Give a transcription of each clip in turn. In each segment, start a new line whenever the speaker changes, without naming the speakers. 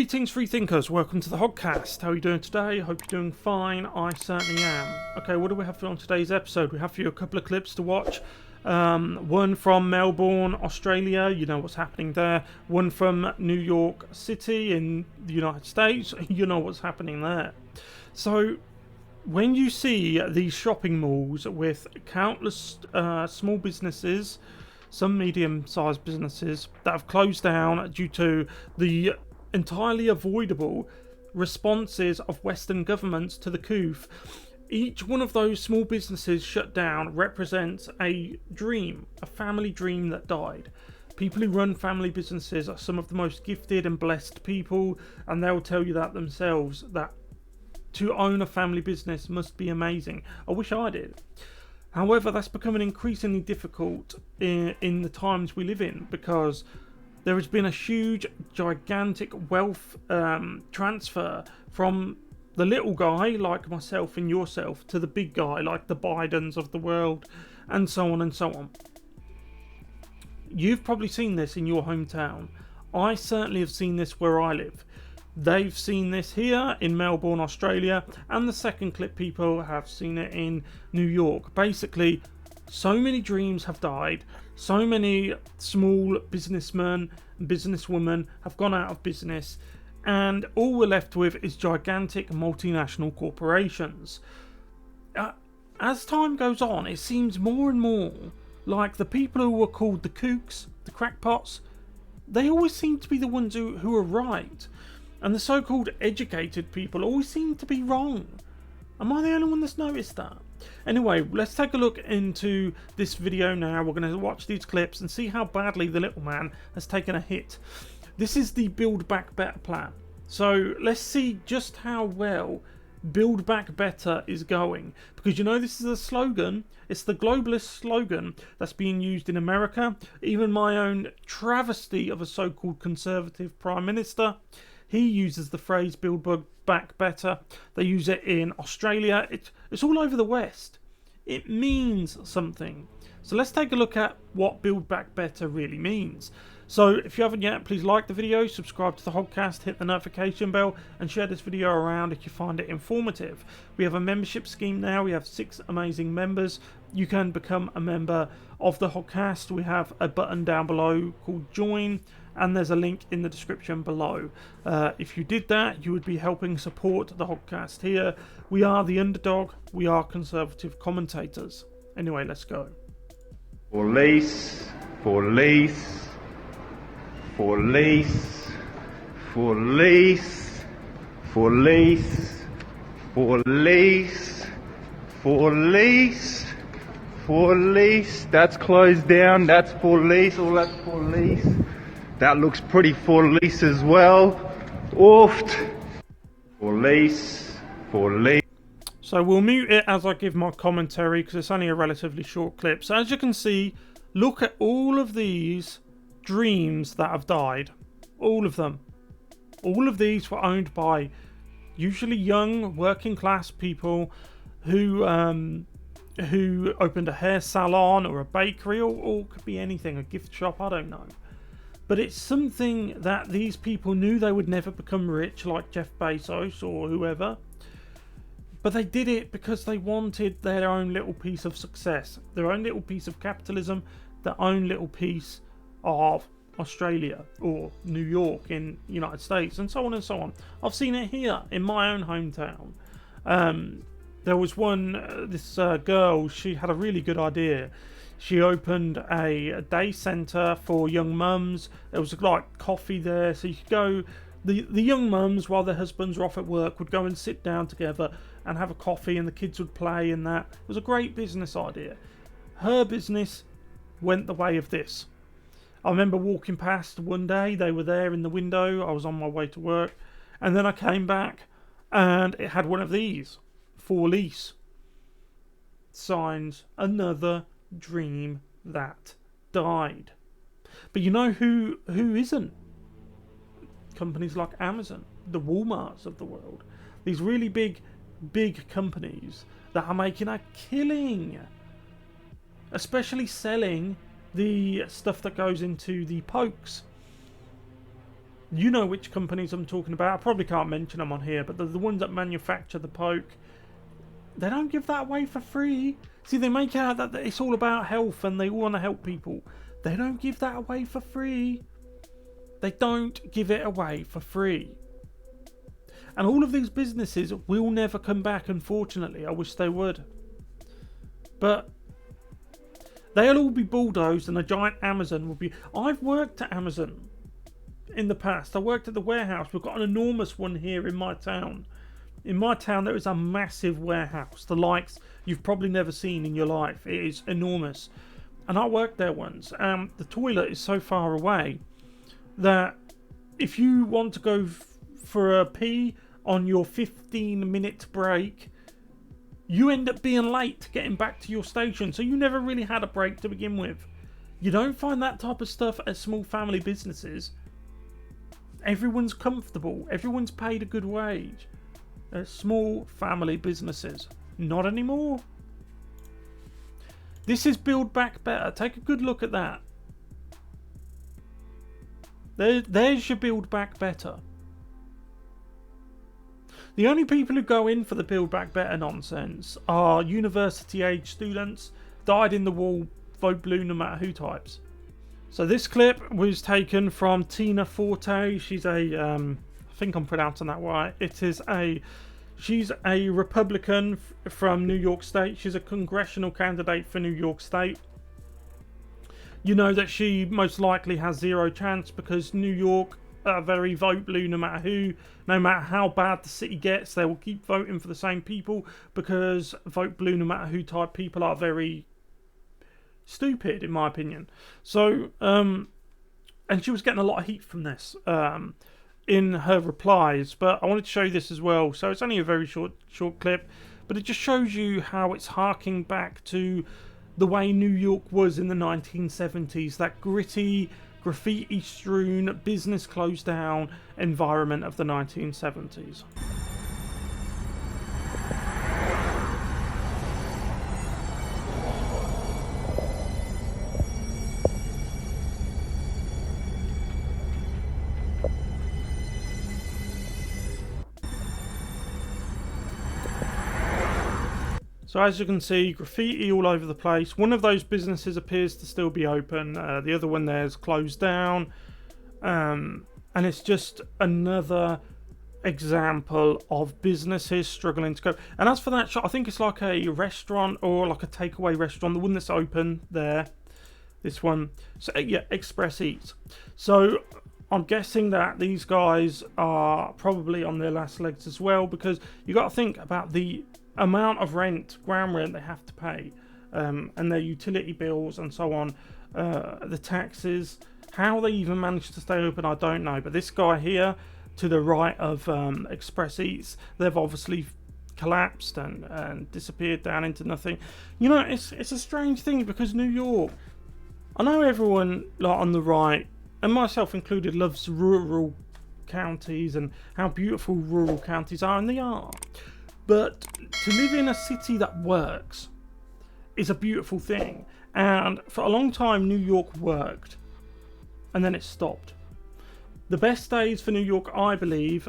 Greetings, free thinkers. Welcome to the Hoggcast. How are you doing today? Hope you're doing fine. I certainly am. Okay, what do we have for on today's episode? We have for you a couple of clips to watch. One from Melbourne, Australia. You know what's happening there. One from New York City in the United States. You know what's happening there. So, when you see these shopping malls with countless small businesses, some medium-sized businesses that have closed down due to the entirely avoidable responses of Western governments to the coup. Each one of those small businesses shut down represents a dream, a family dream that died. People who run family businesses are some of the most gifted and blessed people, and they'll tell you that themselves, that to own a family business must be amazing. I wish I did. However, that's becoming increasingly difficult in the times we live in, because there has been a huge, gigantic wealth transfer from the little guy like myself and yourself to the big guy like the Bidens of the world, and so on and so on. You've probably seen this in your hometown. I certainly have seen this where I live. They've seen this here in Melbourne, Australia, and the second clip people have seen it in New York. Basically, so many dreams have died. So many small businessmen and businesswomen have gone out of business, and all we're left with is gigantic multinational corporations. As time goes on, it seems more and more like the people who were called the kooks, the crackpots, they always seem to be the ones who are right. And the so-called educated people always seem to be wrong. Am I the only one that's noticed that? Anyway, let's take a look into this video now. We're going to watch these clips and see how badly the little man has taken a hit. This is the Build Back Better plan. So let's see just how well Build Back Better is going. Because you know this is a slogan. It's the globalist slogan that's being used in America. Even my own travesty of a so-called conservative prime minister, he uses the phrase Build Back Better. They use it in Australia. It's all over the West. It means something. So let's take a look at what Build Back Better really means. So if you haven't yet, please like the video, subscribe to the Hoggcast, hit the notification bell, and share this video around if you find it informative. We have a membership scheme now. We have 6 amazing members. You can become a member of the Hoggcast. We have a button down below called Join, and there's a link in the description below. If you did that, you would be helping support the Hoggcast here. We are the underdog. We are conservative commentators. Anyway, let's go.
For lease, for lease, for lease, for lease, for lease, for lease, for lease, for lease. That's closed down. That's for lease. All that's for lease. That looks pretty for lease as well. Oofed. For lease, for lease.
So we'll mute it as I give my commentary because it's only a relatively short clip. So as you can see, look at all of these dreams that have died. All of them. All of these were owned by usually young working class people who opened a hair salon or a bakery or could be anything, a gift shop, I don't know. But it's something that these people knew they would never become rich like Jeff Bezos or whoever. But they did it because they wanted their own little piece of success, their own little piece of capitalism, their own little piece of Australia or New York in the United States, and so on and so on. I've seen it here in my own hometown. There was this girl, she had a really good idea. She opened a day centre for young mums. There was like coffee there, so you could go. The young mums, while their husbands were off at work, would go and sit down together and have a coffee, and the kids would play, and that. It was a great business idea. Her business went the way of this. I remember walking past one day, they were there in the window, I was on my way to work, and then I came back and it had one of these, For Lease signs, another dream that died. But you know who isn't? Companies like Amazon, the Walmarts of the world. These really big companies that are making a killing, especially selling the stuff that goes into the pokes. You know which companies I'm talking about. I probably can't mention them on here, but they're the ones that manufacture the poke. They don't give that away for free. See, they make out that it's all about health and they want to help people. They don't give that away for free. They don't give it away for free. And all of these businesses will never come back, unfortunately. I wish they would. But they'll all be bulldozed and a giant Amazon will be... I've worked at Amazon in the past. I worked at the warehouse. We've got an enormous one here in my town. In my town, there is a massive warehouse, the likes you've probably never seen in your life. It is enormous. And I worked there once. The toilet is so far away that if you want to go for a pee on your 15-minute break, you end up being late getting back to your station. So you never really had a break to begin with. You don't find that type of stuff at small family businesses. Everyone's comfortable. Everyone's paid a good wage. Small family businesses. Not anymore. This is Build Back Better. Take a good look at that. There's your Build Back Better. The only people who go in for the Build Back Better nonsense are university age students, dyed in the wool, vote blue no matter who types. So this clip was taken from Tina Forte. She's a, I think I'm pronouncing that right. She's a Republican from New York State. She's a congressional candidate for New York State. You know that she most likely has zero chance because New York are very vote blue no matter who. No matter how bad the city gets, they will keep voting for the same people because vote blue no matter who type people are very stupid, in my opinion. So, and she was getting a lot of heat from this. In her replies, but I wanted to show you this as well. So it's only a very short clip, but it just shows you how it's harking back to the way New York was in the 1970s, that gritty, graffiti strewn, business closed down environment of the 1970s. So as you can see, graffiti all over the place. One of those businesses appears to still be open. The other one there is closed down. And it's just another example of businesses struggling to go. And as for that shop, I think it's like a restaurant or like a takeaway restaurant. The one that's open there. This one. So yeah, Express Eats. So I'm guessing that these guys are probably on their last legs as well, because you got to think about the amount of rent, ground rent they have to pay, and their utility bills and so on, the taxes. How they even manage to stay open, I don't know. But this guy here to the right of Express Eats, they've obviously collapsed and disappeared down into nothing. You know, it's a strange thing because New York, I know everyone like on the right, and myself included, loves rural counties and how beautiful rural counties are, and they are. But to live in a city that works is a beautiful thing. And for a long time, New York worked. And then it stopped. The best days for New York, I believe,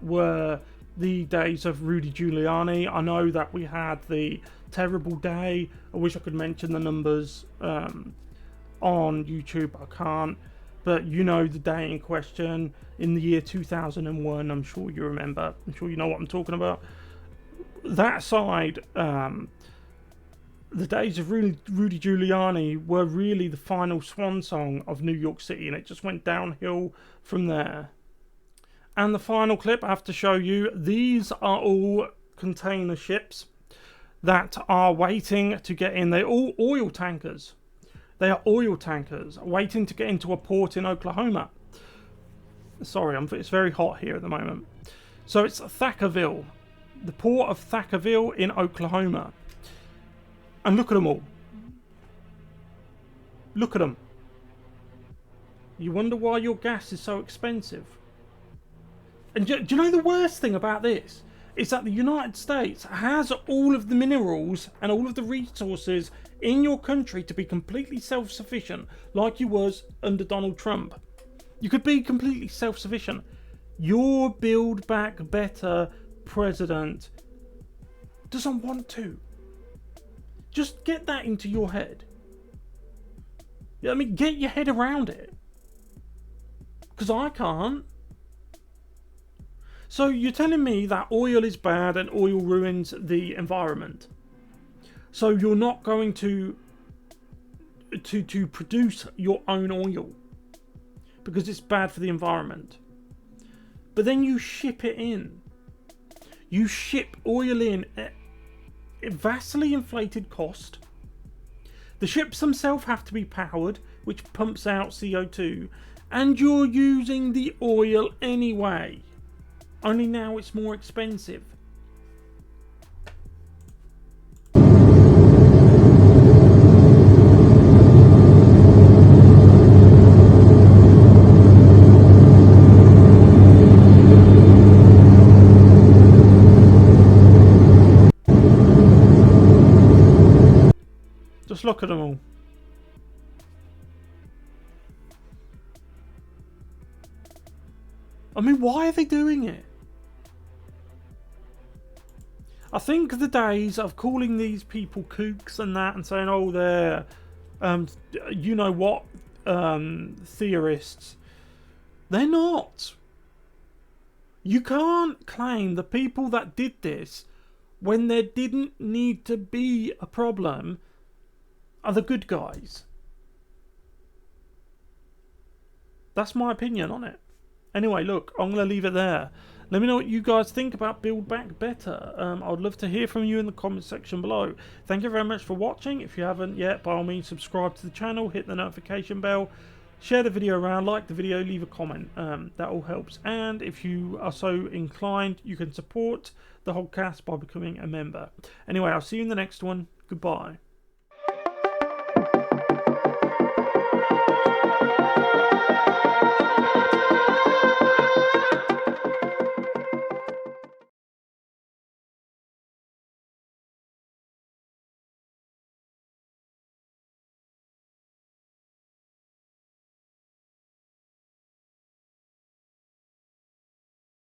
were the days of Rudy Giuliani. I know that we had the terrible day. I wish I could mention the numbers on YouTube. I can't. But you know the day in question in the year 2001. I'm sure you remember. I'm sure you know what I'm talking about. That aside, the days of Rudy Giuliani were really the final swan song of New York City, and it just went downhill from there. And the final clip I have to show you, these are all container ships that are waiting to get in. They're all oil tankers. They are oil tankers waiting to get into a port in Oklahoma. Sorry, it's very hot here at the moment. So it's Thackerville. The port of Thackerville in Oklahoma. And look at them all. Look at them. You wonder why your gas is so expensive. And do you know the worst thing about this? Is that the United States has all of the minerals and all of the resources in your country to be completely self-sufficient, like you was under Donald Trump. You could be completely self-sufficient. Your Build Back Better president doesn't want to. Just get that into your head. I mean, get your head around it. Because I can't. So you're telling me that oil is bad and oil ruins the environment. So you're not going to produce your own oil because it's bad for the environment. But then you ship it in. You ship oil in at a vastly inflated cost. The ships themselves have to be powered, which pumps out CO2, and you're using the oil anyway. Only now it's more expensive. Just look at them all. I mean, why are they doing it? I think the days of calling these people kooks and that and saying, oh, they're, you know what, theorists. They're not. You can't claim the people that did this when there didn't need to be a problem are the good guys. That's my opinion on it. Anyway, look, I'm going to leave it there. Let me know what you guys think about Build Back Better. I would love to hear from you in the comment section below. Thank you very much for watching. If you haven't yet, by all means, subscribe to the channel, hit the notification bell, share the video around, like the video, leave a comment. That all helps. And if you are so inclined, you can support the Hoggcast by becoming a member. Anyway, I'll see you in the next one. Goodbye.